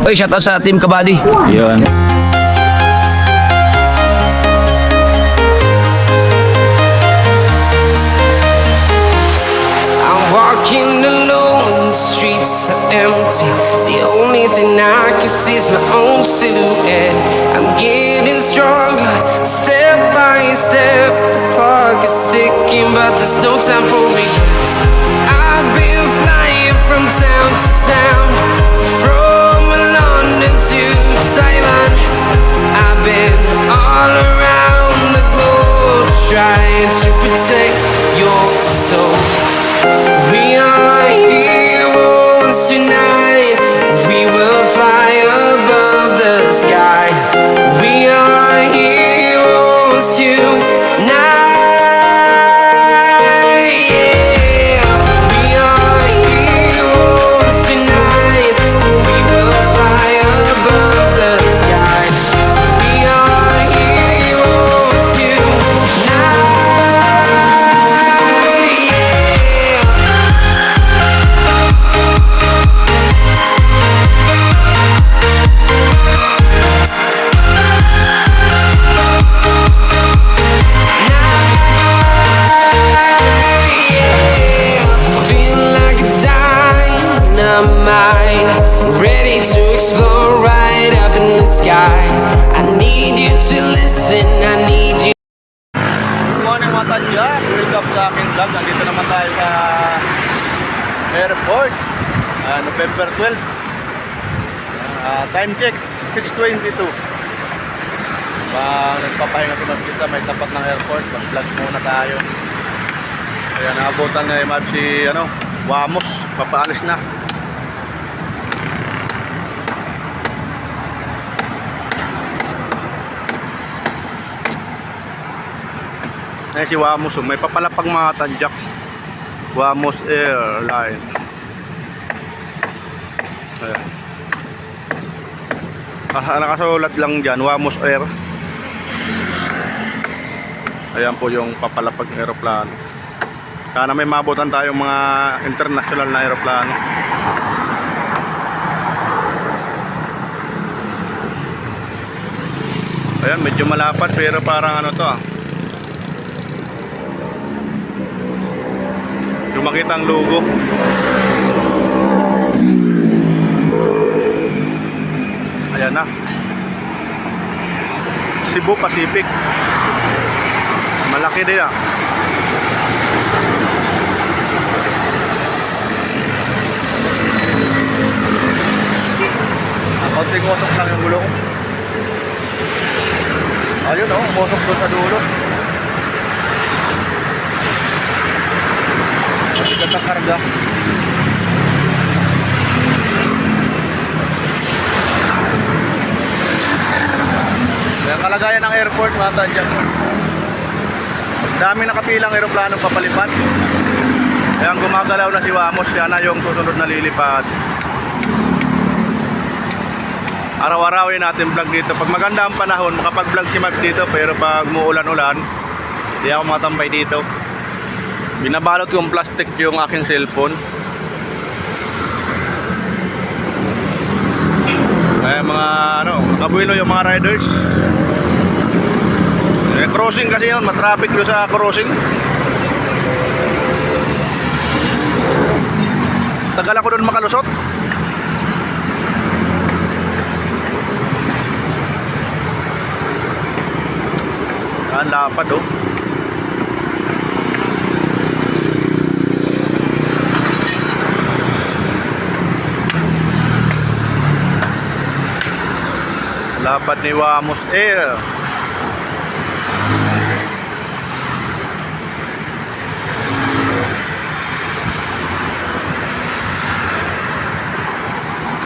Oy, shoutout sa Team Kabady. Yun. I'm walking alone, the streets are empty. The only thing I can see is my own silhouette. I'm getting stronger, step by step. The clock is ticking, but there's no time for regrets. I've been flying from town to town, from London to Taiwan. I've been all around the globe, trying to protect your soul. We are heroes tonight. We will fly above the sky. We are heroes tonight. Yeah. We are heroes tonight. We will fly above the sky. We are heroes tonight. Yeah. Feel like a dynamite, ready to explode right up in the sky. I need you to listen, I need you. Good morning mga tadya. Welcome sa aking vlog. Nandito naman tayo sa airport. November 12. Time check, 6:22. Nagpapahinga ko na kita. May tapat ng airport. Mag-vlog muna tayo. Kaya naabutan na yung map si Wamos. Papaalis na. Ayan si Wamos, may papalapag mga tadyak. Wamos Airline. Ayan. Nakasulat lang dyan, Wamos Air. Ayan po yung papalapag ng aeroplano. Sana may mabutan tayong mga international na aeroplano. Ayan, medyo malapad pero parang yung makita ang logo. Ayan na, Cebu Pacific. Malaki din konting usok lang yung gulong. Ayun umusok doon sa dulo. Matigat ang karga. Kaya kalagayan ng airport mga tadyak. Dami nakapilang aeroplanong papalipad. Kaya ang gumagalaw na si Wamos, yan na yung susunod na lilipad. Araw-arawin natin vlog dito. Pag maganda ang panahon, makapag-vlog si Mark dito. Pero pag muulan-ulan, hindi ako matambay dito. Binabalot yung plastic yung aking cellphone. Kaya mga kabuelo yung mga riders. Crossing kasi yun, matraffic yun sa crossing. Tagal ako doon makalusot. Ang lapad lapad ni Wamos Air.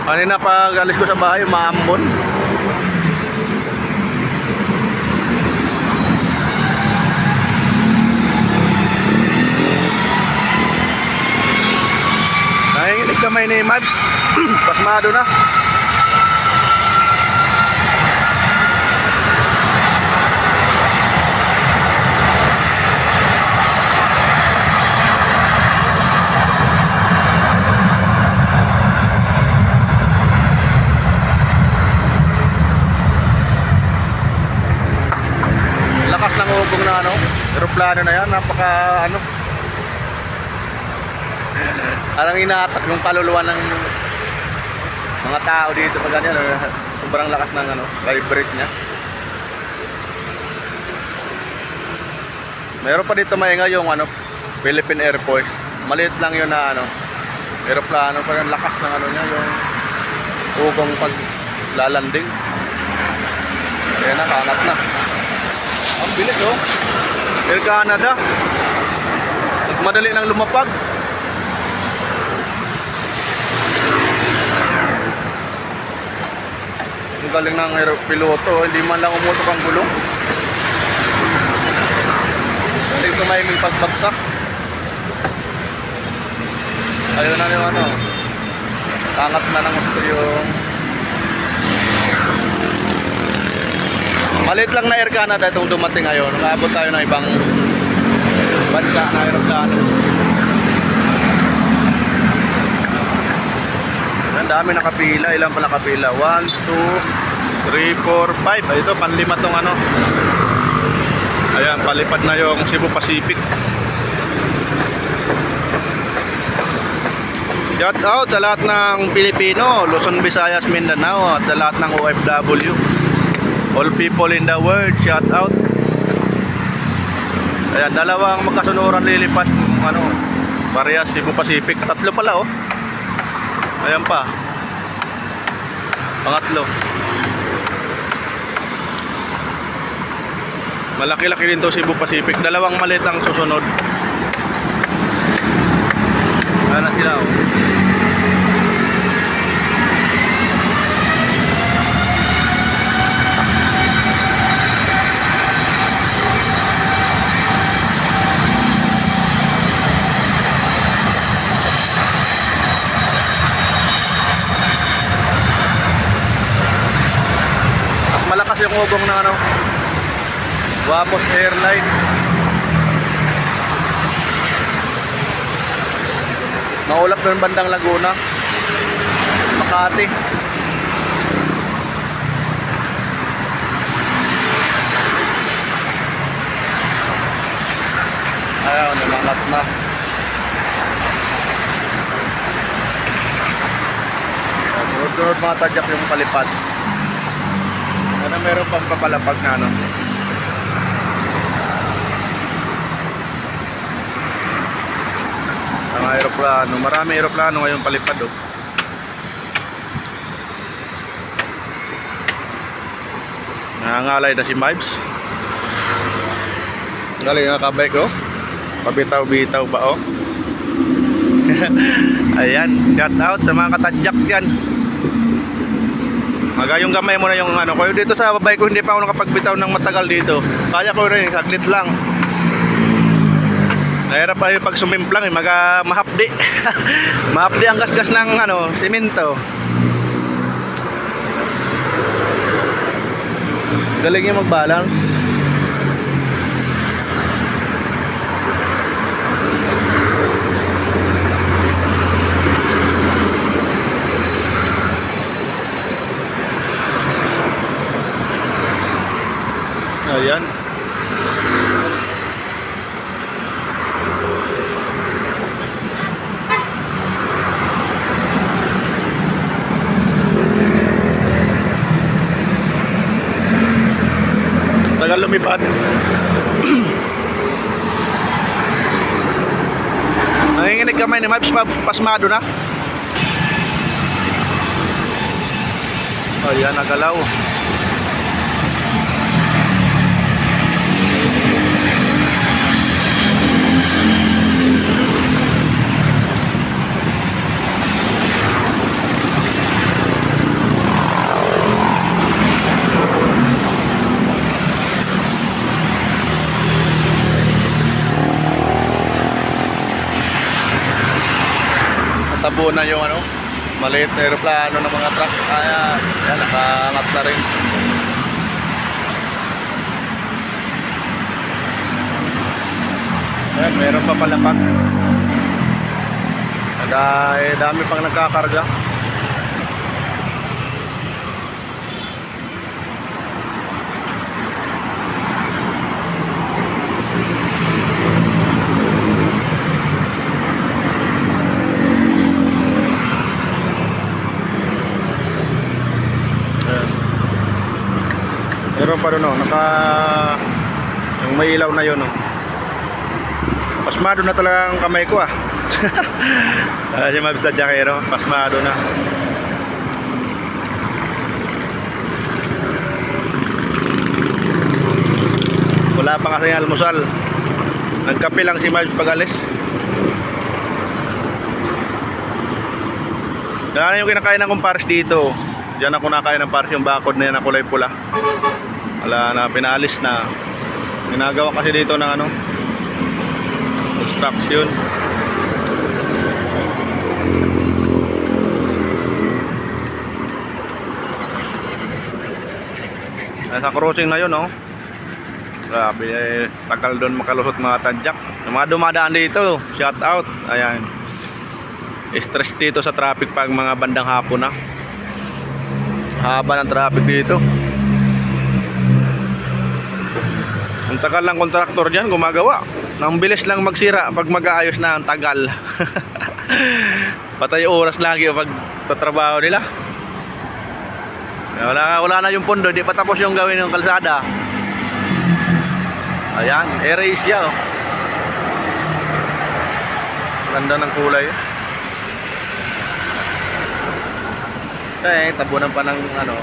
Kanina pag alis ko sa bahay, maambon. Nanginginig kamay ni Mabs. Pasmado na. ugong na ano, aeroplano na yan, napaka ano. Parang inahatak yung kaluluwa ng mga tao dito pag ganyan, sobrang lakas ng ano, vibrate niya. Meron pa dito maingay yung ano, Philippine Air Force. Maliit lang yun na ano, aeroplano, parang lakas ng ano niya, yung ugong pag lalanding. Ayan na, kaangat na. Ang bilis oh. Air Canada. Madali nang lumapag. Ang galing ng piloto, hindi man lang umutok ang gulong. Hindi tumahiming pagbagsak. Ayun na yung ano, angat na ng gusto yung maliit lang na Air Canada itong dumating ngayon. Nakaabot tayo ng ibang bansa na aeroplano. Ang dami nakapila. Ilan pa nakapila? 1, 2, 3, 4, 5. Ito, panlima tong ano. Ayan, palipad na yung Cebu Pacific. Shout out sa lahat ng Pilipino, Luzon, Visayas, Mindanao, at sa lahat ng OFW. All people in the world, shout out. Ayan, dalawang magkasunuran lilipat ano, parehas Cebu Pacific. Tatlo pala oh. Ayan pa. Pangatlo. Malaki-laki din to Cebu Pacific. Dalawang maliit ang susunod. Ayan na sila oh. Malakas yung ugong na ano, Wamos Airline. Maulap ng bandang Laguna, Makati. Ayaw, nalangat na. Sunod-sunod mga tadyak yung palipad. Ano, meron pang papalapag na ano. Ang aeroplano, marami aeroplano ngayong palipad oh. Nangangalay na si Mibes. Galing nga kabay ko. Pabitaw-bitaw ba oh. Ayan, shout out sa mga katadyak dyan. Magayong gamay mo na yung ano ko. Dito sa babay ko hindi pa ako nakapagbitaw ng matagal dito. Kaya ko rin, saglit lang. Nahirap pa yung pag sumimplang eh, mahapdi. Mahapdi ang gasgas ng ano, simento. Galing yung mag-balance. Ayan. Tagal lumipad. Nanginginig kamay ni Mibes, pasmado na. Ayan, nagalaw. Tabo na yung ano, maliit na aeroplano ng mga truck. Ayan, nakaangat na rin. Ayan, meron pa palapag. Dami pang nagkakarga. Meron pa doon, oh, yung may ilaw na yun, oh. Pasmado na talaga ang kamay ko, ah. Si Mabs Tadyakero, pasmado na. Wala pa kasi almusal. Nagkape lang si Mabs pag alis. Yan yung kinakain ng kumpares dito. Diyan ako nakain ng pares, yung bakod na yan na kulay pula. Wala na, pinaalis na. Ginagawa kasi dito ng ano, construction. Nasa crossing na yun, oh. Grabe, tagal doon makalusot mga tadyak. Yung mga dumadaan dito, shout out. Ayan, stress dito sa traffic pag mga bandang hapon na. Haba ng traffic dito. Ang tagal lang kontraktor dyan gumagawa. Ang bilis lang magsira pag mag-aayos na, ang tagal. Patay oras lagi pag tatrabaho nila. Wala na yung pondo, di pa tapos yung gawin ng kalsada. Ayan, erase siya, oh. Ganda ng kulay. Tabunan pa ng ano,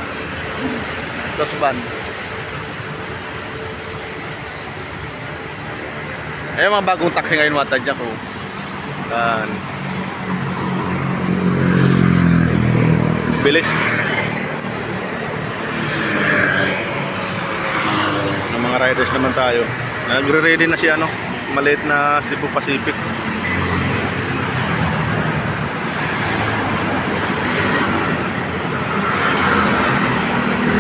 tosban. Mga bagong taxi ngayon mga tadyak, oh. Bilis. Ng mga riders naman tayo. Nagre-ready na si ano, maliit na Cebu Pacific.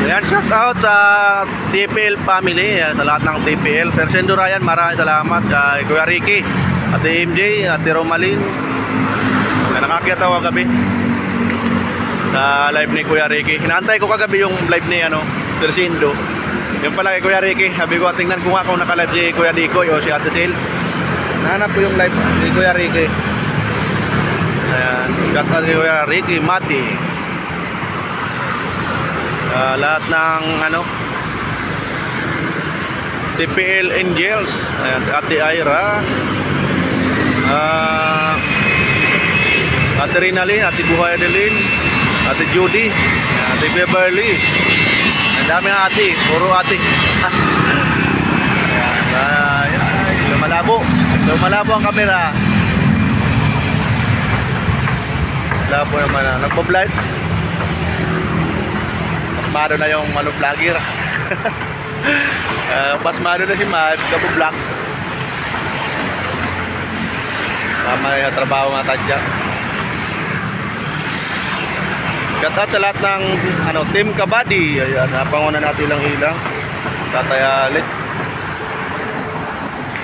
Ayan, shout out sa TPL family, sa lahat ng TPL. Sir Sendo Ryan, maraming salamat. Kay Kuya Ricky, Ate MJ, Ate Romalyn, na nakakita ko kagabi sa live ni Kuya Ricky. Hinaantay ko kagabi yung live ni ano, Sir Sendo. Yung pala kay Kuya Ricky, sabi ko tingnan ko nga kung naka-live si Kuya Dikoy o si Ate Sil. Nahanap ko yung live ni Kuya Ricky. Ayan, shout out si Kuya Ricky Mati. Lahat ng ano, TPL Angels. Ayan, Ate Ira, Ate Rinalyn, Ate Buhay Adeline, Ate Judy, Ate Beverly. Ang dami ng ate, puro ate. Ayan, lumalabo ang kamera. Labo naman, nagpo-vlog. Pasmado na yung ano, vlogger. Pasmado na si Mab, kapo-vlog. Mamaya trabaho mga tadya. Shout out sa lahat ng ano, Team Kabady. Ayan, napanguna natin lang ilang. Tatay Alex,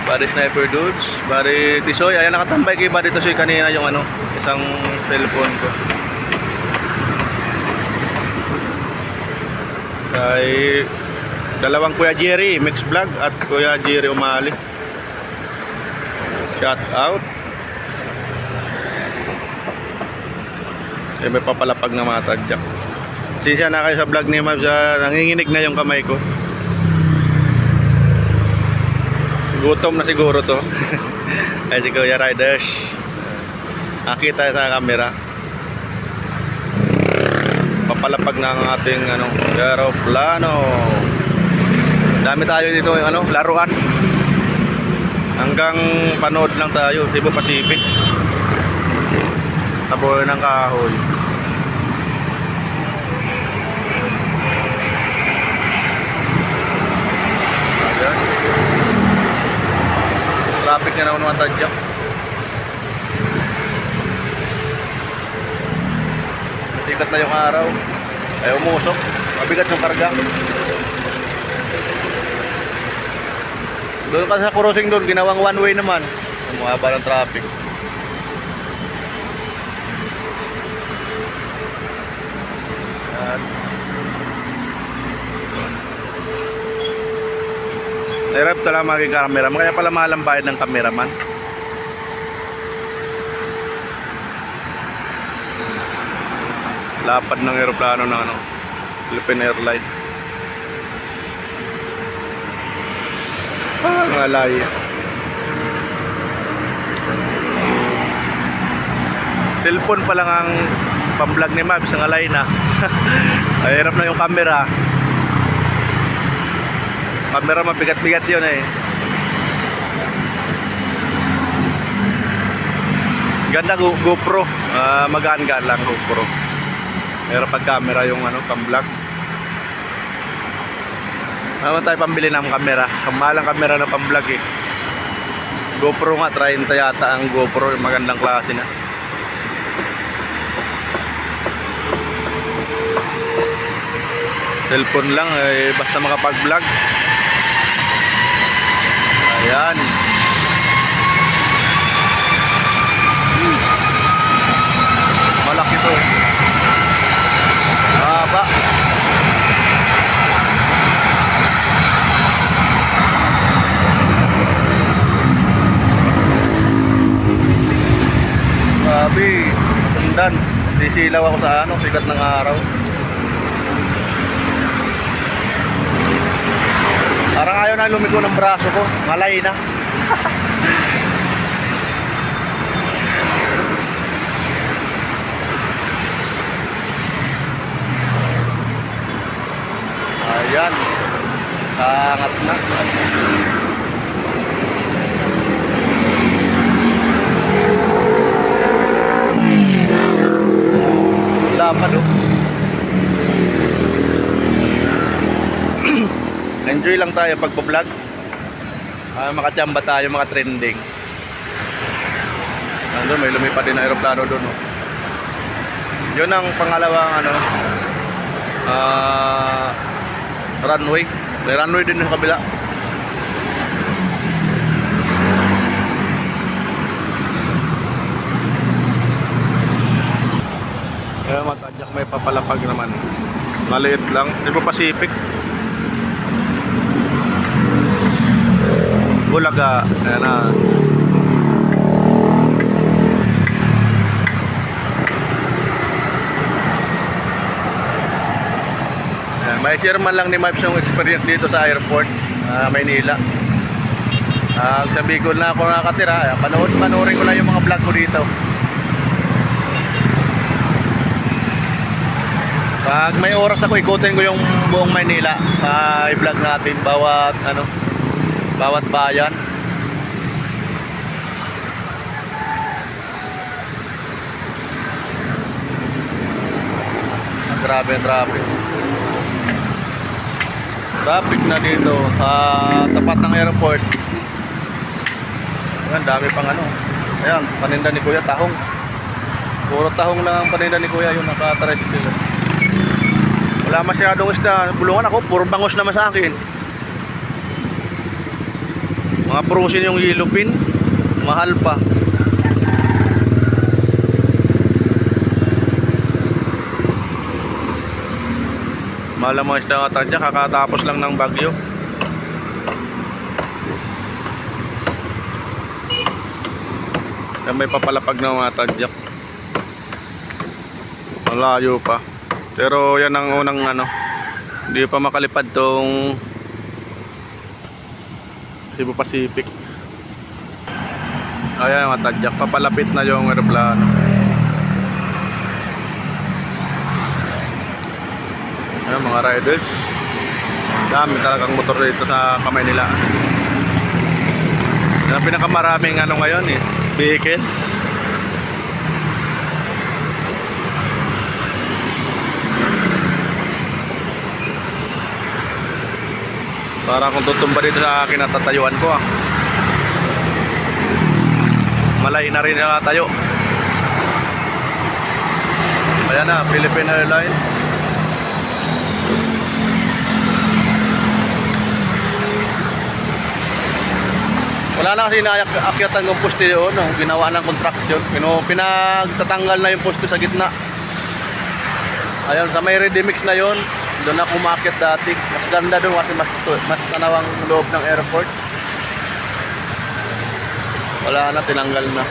Body Sniper Dudes, Body Tisoy. Ayan, nakatambay kay Body Tisoy kanina yung ano, isang cellphone ko. Kay dalawang Kuya Jerry Mix Vlog at Kuya Jerry Umali, shout out. May papalapag na mga tadyak. Sinsya na kayo sa vlog ni Mabs, nanginginig na yung kamay ko. Gutom na siguro to. Ay si Kuya Riders, nakita sa camera. Papalapag na ang ating ano, aeroplano. Dami tayo dito yung ano, laruan. Hanggang panood lang tayo, Cebu Pacific. Taboy ng kahoy. Ayan. Traffic na naman mga tadyak. Sikat na yung araw. Ay umusok. Mabigat yung karga. Doon pa sa crossing doon, ginawang one way naman. Mababa ng traffic. Nahirap talaga maging cameraman. Kaya pala mahal ang bayad ng cameraman. Lapad ng aeroplano ng ano, Philippine Airlines. Ngalay. Cellphone pa lang ang pang-vlog ni Mabs, ngalay na. Ay, hirap na yung camera. Camera mabigat-bigat yun eh. Ganda GoPro, magaan-gaan lang GoPro. Pero pag camera yung ano, pang-vlog. Naman tayo pambili ng camera. Kamalang camera na pang-vlog eh. GoPro nga, 30 yata ang GoPro, magandang klase na. Cellphone lang eh, basta makapag-vlog. Ayan. Malaki to. Haba. Sabi, tundan. Sisilaw ako sa ano, sikat ng araw. Parang ayaw na lumiko ng braso ko. Malay na. Ayan. Angat na. Lapad oh. Enjoy lang tayo pagpo-vlog. Makachamba tayo, mga trending. Nandun, may lumipad din na aeroplano doon. Oh. Yun ang pangalawang ano, runway. May runway din sa kabila. Kaya matadyak may papalapag naman. Maliit lang. Di ba Pacific? Bulaga. Ayan na. Ayan, may share man lang ni Mipes yung experience dito sa airport, Maynila. Sa Bicol na ako nakatira. Panoorin ko na yung mga vlog ko dito. Pag may oras ako, ikutin ko yung buong Maynila. I-vlog natin bawat ano, bawat bayan. Grabe ang traffic. Traffic na dito sa tapat ng airport. Ayan, dami pang ano. Ayan, paninda ni Kuya, tahong. Puro tahong lang ang paninda ni Kuya, yung naka-tricycle. Wala masyadong isda. Bulungan ako, puro bangus naman sa akin. Mga prusin yung yellow pin. Mahal pa. Mahal ang mga isda nga tadya. Kakatapos lang ng bagyo. Yan, may papalapag na mga tadyak. Malayo pa. Pero yan ang unang ano, hindi pa makalipad tong Cebu Pacific. Ayan mga tadyak, papalapit na yung aeroplano. Ayan mga riders, dami talagang motor dito sa kamay nila. Yan ang pinakamaraming ano ngayon eh, vehicle. Para kung tutumba dito sa akin at tatayuan ko ah. Malay na rin na tayo. Ayan na, Philippine Airlines. Wala na kasi inaakyatan ng poste yun, no? Ginawa ng construction. Pinagtatanggal na yung poste sa gitna. Ayun, sa may ready mix na yun. Doon ako umakyat dati. Mas ganda doon kasi mas tanawang loob ng airport. Wala na, tinanggal na.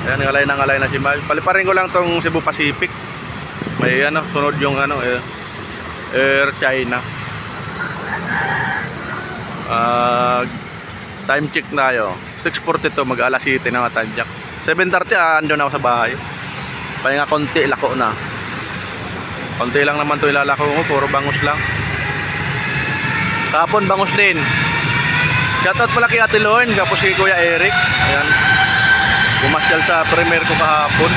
Ayan, ngalay na si Miles. Paliparin ko lang tong Cebu Pacific. May ano, sunod yung ano, Air China. Time check tayo. 6:42, mag-alas 7 na matadyak. 7:30 andun ako sa bahay. Pahinga konti, lako na. Konti lang naman to ilalako ko, puro bangus lang. Kahapon bangus din. Shoutout pala kay Ate Loen, tapos kay Kuya Eric. Ayan. Bumasyal sa premiere ko kahapon.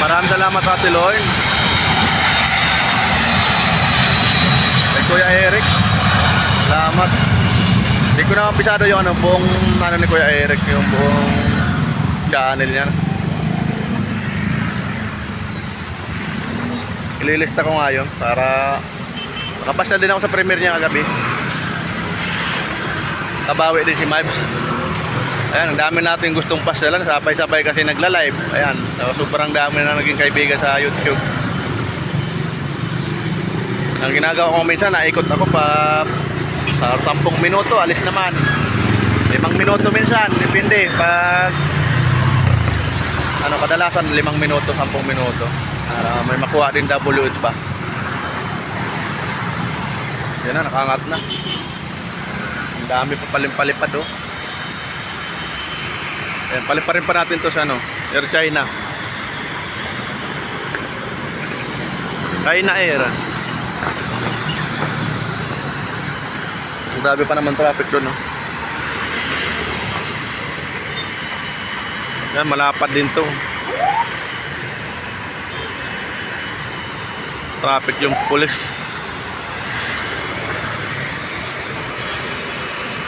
Maraming salamat Ate Loen. Kay Kuya Eric, salamat. Hindi ko na pisado yung ano, buong ano ni Kuya Eric, yung buong channel niya. Ililista ko nga yun para nakapasyal din ako sa premiere niya kagabi. Kabawi din si Mibes. Ayan, ang dami natin gustong pasyalan, sabay-sabay kasi nagla-live. Ayan, so sobrang dami na naging kaibigan sa YouTube. Ang ginagawa ko minsan, naikot ako pa sa 10 minuto, alis naman. 5 minuto minsan, depende. Pag ano, kadalasan 5 minuto, 10 minuto. Para may makuha din WH ba. Yan na, nakangat na. Ang dami pa palimpalipad oh. Ayan, paliparin pa natin to sa ano, Air China. China Air. Grabe pa naman traffic doon oh. Yan, malapad din to. Traffic yung pulis.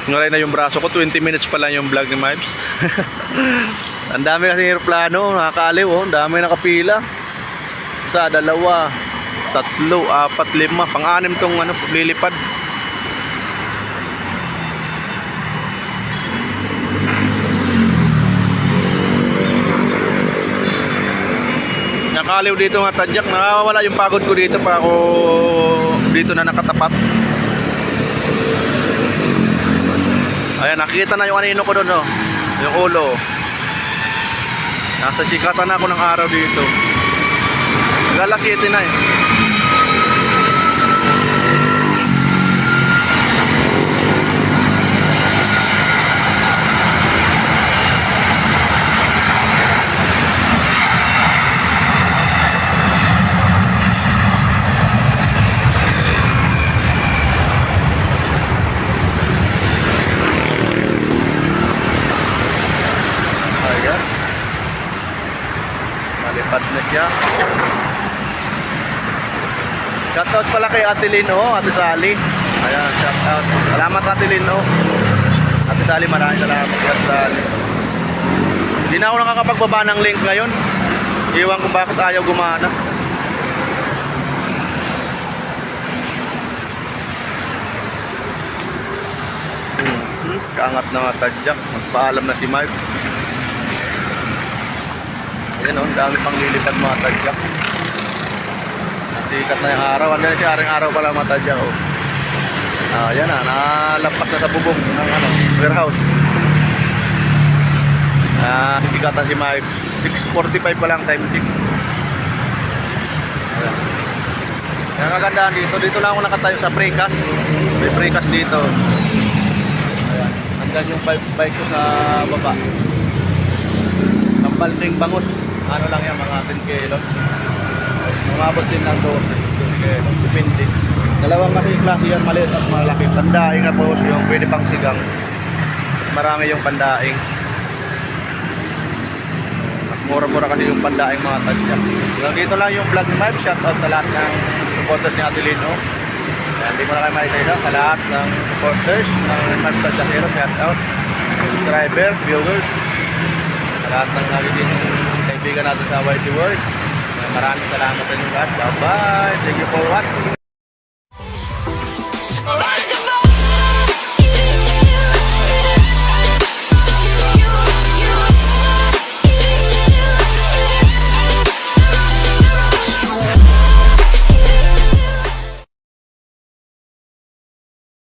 Ngayon na yung braso ko, 20 minutes pa lang yung vlog ni Mibes. Ang dami kasi aeroplano, nakakaaliw oh. Ang dami nakapila. 1, 2, 3, 4, 5, pang-anim tong ano, lilipad. Nakaliw dito nga tadyak, nakawala yung pagod ko dito pa ako dito na nakatapat. Ayan, nakita na yung anino ko doon oh. Yung ulo. Nasa sikatan na ako ng araw dito. Alas 7 na eh. Malipad na siya. Shoutout pala kay Ate Lino, Ate Sally. Ayan, shoutout. Salamat Ate Lino. Ate Sally, maraming salamat kay Ate Sally. Hindi na ako nakakapagbaba ng link ngayon. Iwan kung bakit ayaw gumana. Kaangat na nga tadyak. Magpaalam na si Mike. Ayan o, dami pang lilipad mga tadyak. Sikat na yung araw. Ano na siya, aring araw pala mga tadyak o. Ayan na, nalampas na sa bubong ng ano, warehouse. Sikatan si Mike. 6:45 pa lang time check. Ayan. Yung kagandahan dito, dito lang ako nakatayo sa precast. May precast dito. Ayan. Hanggang yung bike ko sa baba. Ang balding bangot. Ano lang yan, mga 10 kilo. Umabot din ng 12 kilo. Depende. Dalawang kasi klase yan, maliit at malaki. Pandaing na po yung pwede pang sigang. Marami yung pandaing. Mura-mura kasi yung pandaing mga tadyak. So, dito lang yung vlog ni Mike. Shoutout sa lahat ng supporters ni Ate Lino. Hindi mo na kayo makikita sa lahat ng supporters ng Mike Tadyakero. Shoutout. Subscriber, viewers. Sa lahat ng nagiging kaibigan natin sa YT World. Maraming salamat sa inyo lahat. Bye-bye. Thank you for watching.